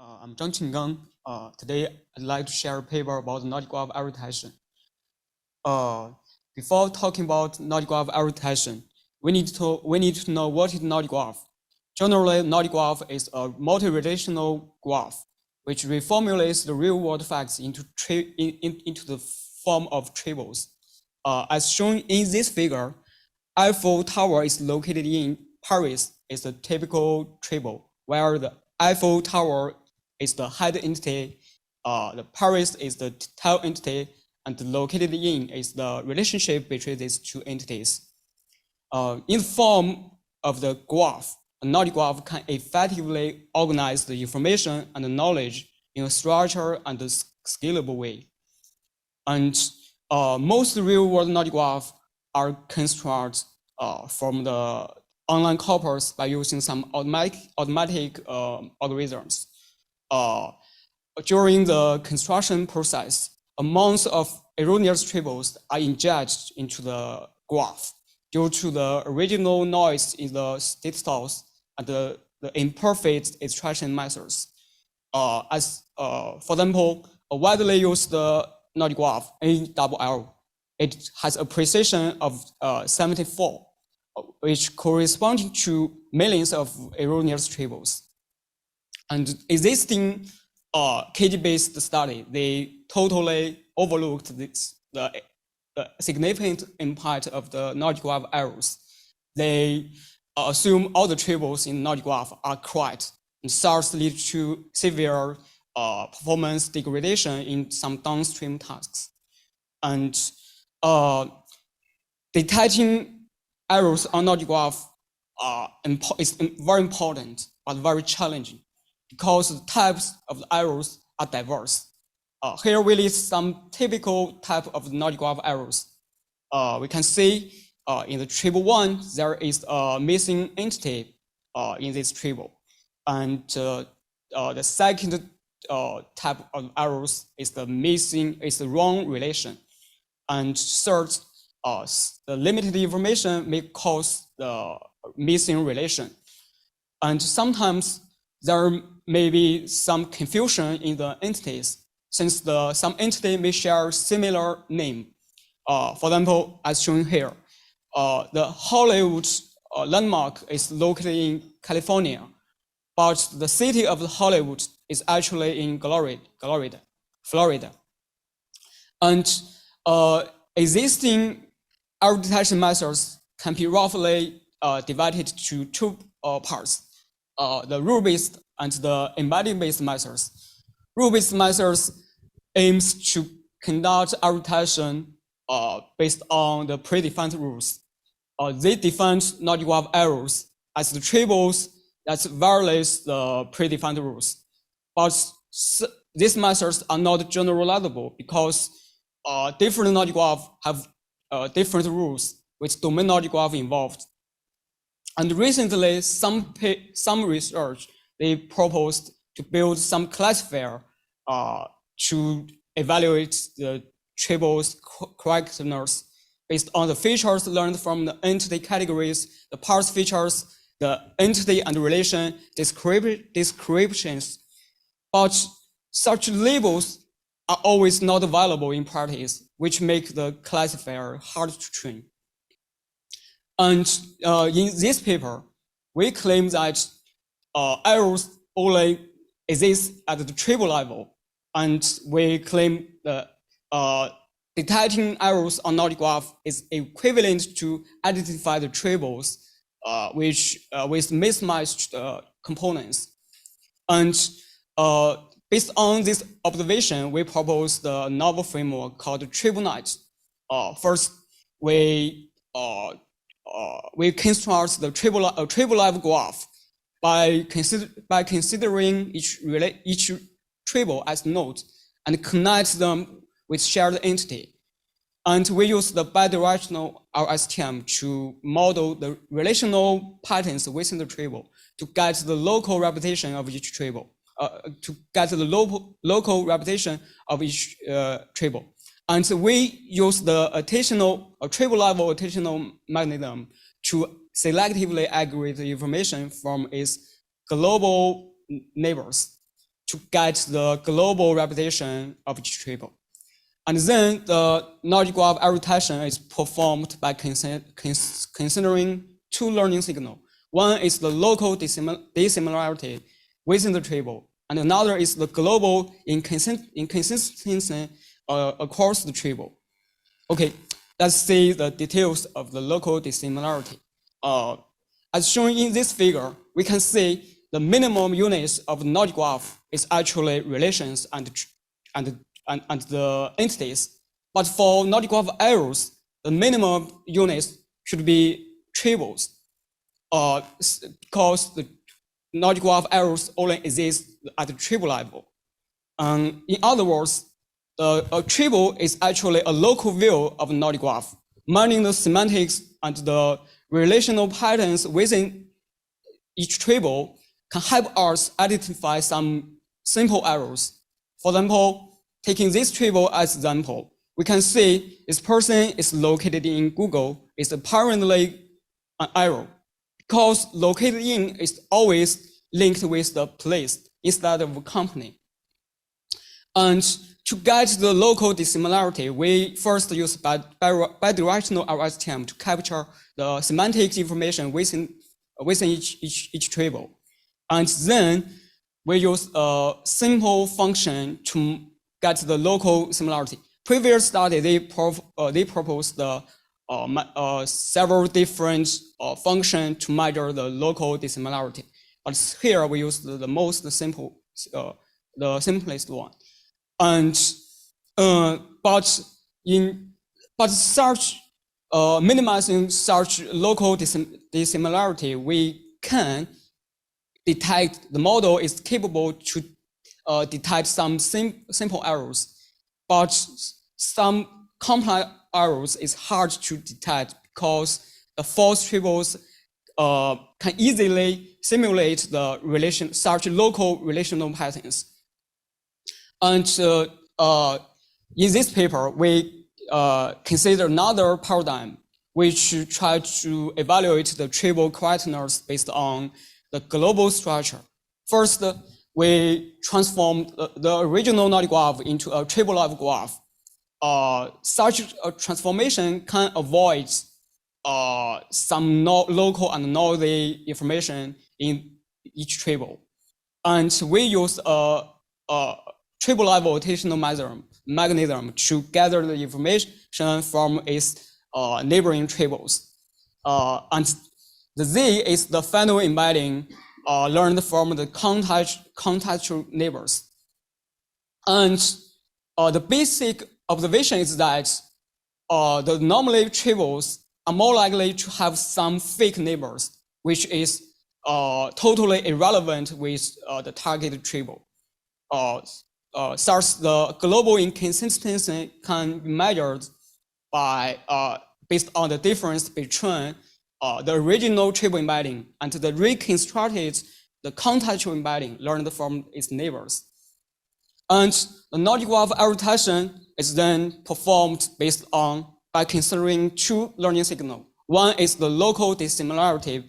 I'm Zhang Qinggang. Today, I'd like to share a paper about knowledge graph error detection. Before talking about knowledge graph error detection, we need to know what is knowledge graph. Generally, knowledge graph is a multi-relational graph which reformulates the real-world facts into the form of tables. As shown in this figure, Eiffel Tower is located in Paris is a typical table, where the Eiffel Tower is the head entity, the Paris is the tail entity, and the located in is the relationship between these two entities. In the form of the graph, a knowledge graph can effectively organize the information and the knowledge in a structured and scalable way. And most real-world knowledge graphs are constructed from the online corpus by using some automatic algorithms. During the construction process, amounts of erroneous triples are injected into the graph due to the original noise in the state source and the imperfect extraction methods. For example, a widely used knowledge graph, ALL, it has a precision of 74, which corresponds to millions of erroneous triples. And existing KD-based study, they totally overlooked the significant impact of the knowledge graph errors. They assume all the triples in knowledge graph are correct, and thus lead to severe performance degradation in some downstream tasks. And detecting errors on knowledge graph is very important, but very challenging, because the types of errors are diverse. Here we list some typical type of knowledge graph errors. We can see in the triple one, there is a missing entity in this triple. And the second type of errors is the wrong relation. And third, the limited information may cause the missing relation. And sometimes there may be some confusion in the entities, since some entity may share similar name. For example, as shown here, the Hollywood landmark is located in California, but the city of Hollywood is actually in Florida. And existing error detection methods can be roughly divided to two parts, the rule-based and the embedding-based methods. Rule-based methods aims to conduct error detection based on the predefined rules. They define knowledge graph errors as the triples that violates the predefined rules. But these methods are not generalizable because different knowledge graphs have different rules with domain knowledge graph involved. And recently, some research, they proposed to build some classifier to evaluate the triples correctness based on the features learned from the entity categories, the parse features, the entity and relation descriptions. But such labels are always not available in practice, which make the classifier hard to train. And in this paper, we claim that errors only exist at the triple level. And we claim that detecting errors on knowledge graph is equivalent to identify the triples with mismatched components. And based on this observation, we propose the novel framework called TripleNet. First, we construct the triple level graph by considering each triple as node and connect them with shared entity. And we use the bidirectional LSTM to model the relational patterns within the triple to get the local representation of each triple, And we use the triple level attentional mechanism to selectively aggregate the information from its global neighbors to get the global representation of each triple. And then the knowledge graph adaptation is performed by considering two learning signals. One is the local dissimilarity within the triple, and another is the global inconsistency across the triple. Okay, let's see the details of the local dissimilarity. As shown in this figure, we can see the minimum units of the knowledge graph is actually relations and the entities. But for knowledge graph errors, the minimum units should be triples, because the knowledge graph errors only exist at the triple level. In other words, a triple is actually a local view of the knowledge graph, mining the semantics and the relational patterns within each triple can help us identify some simple errors. For example, taking this triple as example, we can see this person is located in Google is apparently an error, because located in is always linked with the place instead of a company. And to get the local dissimilarity, we first use bidirectional LSTM to capture the semantic information within each triple. And then we use a simple function to get the local similarity. Previous study, they proposed several different functions to measure the local dissimilarity. But here we use the most simple, the simplest one. And but such minimizing such local dissimilarity, we can detect the model is capable to detect some simple errors, but some complex errors is hard to detect because the false triples can easily simulate the such local relational patterns. And in this paper, we consider another paradigm which try to evaluate the triple correctness based on the global structure. First, we transformed the original knowledge graph into a triple level graph. Such a transformation can avoid some local and noisy information in each triple. And we use a triple level rotational mechanism to gather the information from its neighboring triples. And the Z is the final embedding learned from the contextual neighbors. And the basic observation is that the normally triples are more likely to have some fake neighbors, which is totally irrelevant with the target triple. Thus, the global inconsistency can be measured by based on the difference between the original triple embedding and the reconstructed the contextual embedding learned from its neighbors. And the knowledge graph adaptation is then performed by considering two learning signals. One is the local dissimilarity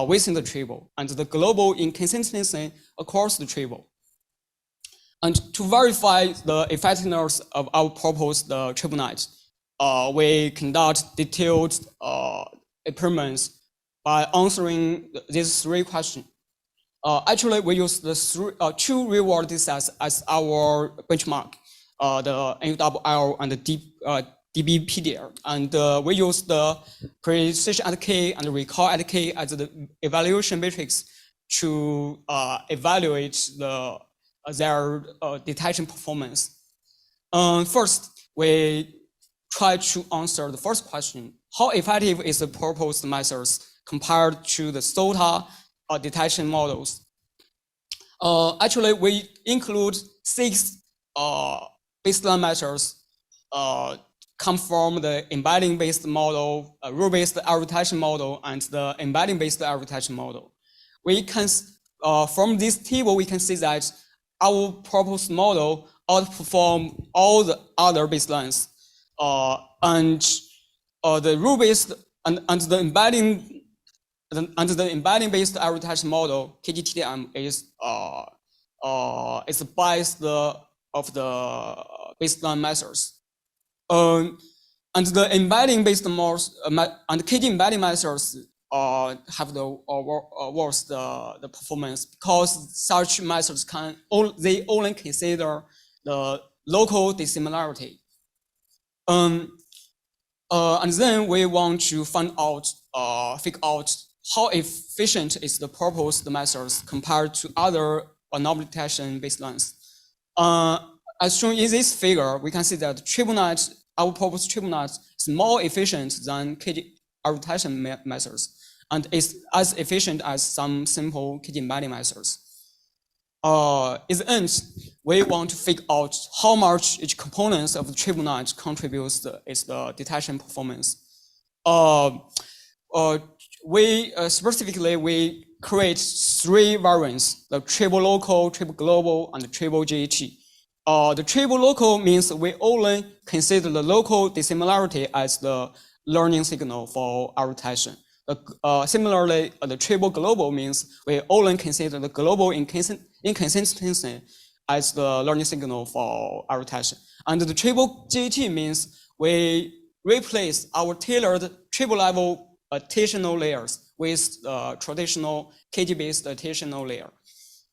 within the triple and the global inconsistency across the triple. And to verify the effectiveness of our proposed TripleNet, we conduct detailed experiments by answering these three questions. Actually, we use the two real-world datasets as our benchmark, the NULL and the DBPDR. And we use the precision at K and recall at K as the evaluation matrix to evaluate their detection performance. First, we try to answer the first question: how effective is the proposed methods compared to the SOTA detection models? Actually, we include 6 baseline methods come from the embedding-based model, rule-based adaptation model, and the embedding-based adaptation model. We can, from this table, we can see that our proposed model outperform all the other baselines, and the rule-based and the embedding-based adaptation model (KGTDM) is is biased of the baseline methods. And the embedding based models and KD embedding methods have the worse the performance, because such methods they only consider the local dissimilarity. And then we want to figure out how efficient is the proposed methods compared to other anomaly detection baselines. As shown in this figure, we can see that TripleNet, our proposed TripleNet, is more efficient than KD detection methods, and is as efficient as some simple KD embedding methods. In the end, we want to figure out how much each component of the TripleNet contributes to its detection performance. Specifically, we create 3 variants: the TripleLocal, TripleGlobal, and the TripleGET. The TripleLocal means we only consider the local dissimilarity as the learning signal for our detection. Similarly, the TripleGlobal means we only consider the global inconsistency as the learning signal for our detection. And the TripleGET means we replace our tailored triple-level attentional layers with traditional KD-based attentional layer.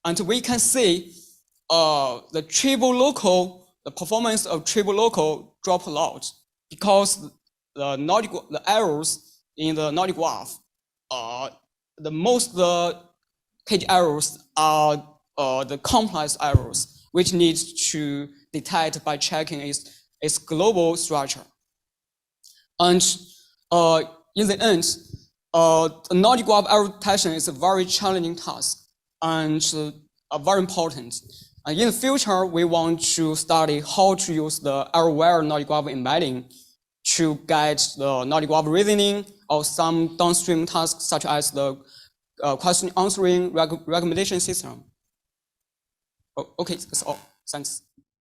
And we can see the performance of TripleLocal drop a lot, because the errors in the knowledge graph, the KD errors are the complex errors, which needs to detect by checking its global structure. And in the end, the knowledge graph error detection is a very challenging task and very important. And in the future, we want to study how to use the error-aware knowledge graph embedding to guide the knowledge graph reasoning or some downstream tasks, such as the question answering recommendation system. Okay, that's all. Thanks.